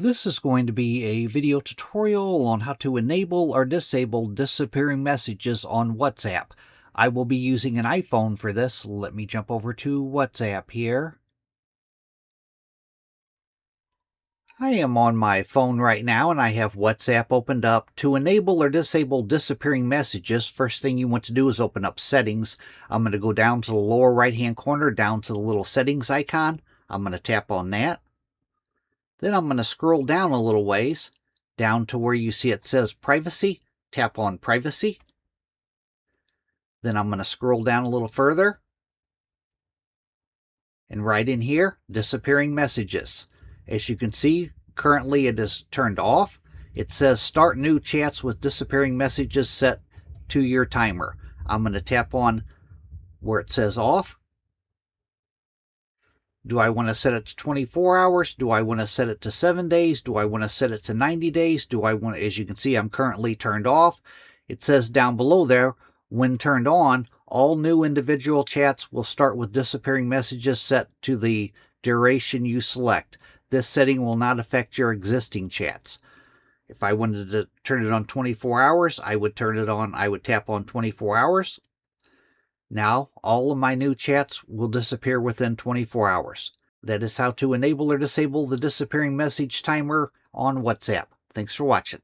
This is going to be a video tutorial on how to enable or disable disappearing messages on WhatsApp. I will be using an iPhone for this. Let me jump over to WhatsApp here. I am on my phone right now and I have WhatsApp opened up. To enable or disable disappearing messages, first thing you want to do is open up Settings. I'm going to go down to the lower right hand corner, down to the little Settings icon. I'm going to tap on that. Then I'm going to scroll down a little ways, down to where you see it says Privacy. Tap on Privacy. Then I'm going to scroll down a little further. And right in here, Disappearing Messages. As you can see, currently it is turned off. It says Start New Chats with Disappearing Messages set to your timer. I'm going to tap on where it says Off. Do I want to set it to 24 hours? Do I want to set it to 7 days? Do I want to set it to 90 days? Do I want to, as you can see, I'm currently turned off. It says down below there, when turned on, all new individual chats will start with disappearing messages set to the duration you select. This setting will not affect your existing chats. If I wanted to turn it on 24 hours, I would turn it on, I would tap on 24 hours. Now, all of my new chats will disappear within 24 hours. That is how to enable or disable the disappearing message timer on WhatsApp. Thanks for watching.